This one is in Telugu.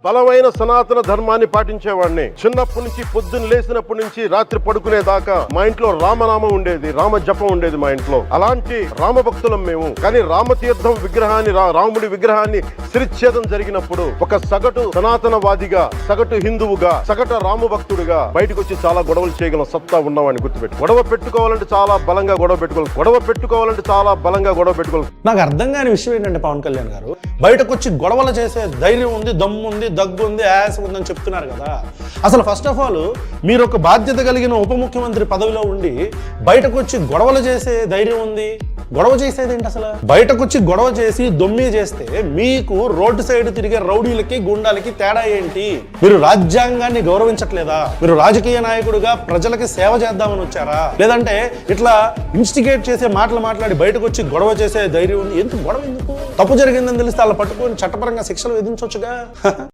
బలమైన సనాతన ధర్మాన్ని పాటించేవాడిని. చిన్నప్పటి నుంచి పొద్దున్న లేచినప్పటి నుంచి రాత్రి పడుకునే దాకా మా ఇంట్లో రామనామం ఉండేది, రామ జపం ఉండేది మా ఇంట్లో. అలాంటి రామ భక్తులం మేము. కానీ రామతీర్థం విగ్రహాన్ని, రాముడి విగ్రహాన్ని శిరచ్ఛేదం జరిగినప్పుడు ఒక సగటు సనాతనవాదిగా, సగటు హిందువుగా, సగటు రామ భక్తుడిగా బయటకు వచ్చి చాలా గొడవలు చేయగల సత్తా ఉన్నవాడిని గుర్తుపెట్టు. గొడవ పెట్టుకోవాలంటే చాలా బలంగా గొడవ పెట్టుకోవాలి. నాకు అర్థం కాని విషయం ఏంటంటే పవన్ కళ్యాణ్ గారు బయటకు వచ్చి గొడవలు చేసే ధైర్యం ఉంది, దమ్ము ఉంది, దగ్గు ఉంది, ఆయాసం ఉందని చెప్తున్నారు కదా. అసలు ఫస్ట్ ఆఫ్ ఆల్ మీరు ఒక బాధ్యత కలిగిన ఉప ముఖ్యమంత్రి పదవిలో ఉండి బయటకు వచ్చి గొడవలు చేసే ధైర్యం ఉంది, గొడవ చేసేది ఏంటి అసలు? బయటకు వచ్చి గొడవ చేసి దొమ్మి చేస్తే మీకు రోడ్డు సైడ్ తిరిగే రౌడీలకి గుండాలకి తేడా ఏంటి? మీరు రాజ్యాంగాన్ని గౌరవించట్లేదా? మీరు రాజకీయ నాయకుడిగా ప్రజలకి సేవ చేద్దామని వచ్చారా? లేదంటే ఇట్లా ఇన్స్టిగేట్ చేసే మాటలు మాట్లాడి బయటకు వచ్చి గొడవ చేసే ధైర్యం ఉంది? ఎందుకు గొడవ? ఎందుకు? తప్పు జరిగిందని తెలిస్తే అలా పట్టుకొని చట్టపరంగా శిక్షలు విధించవచ్చుగా.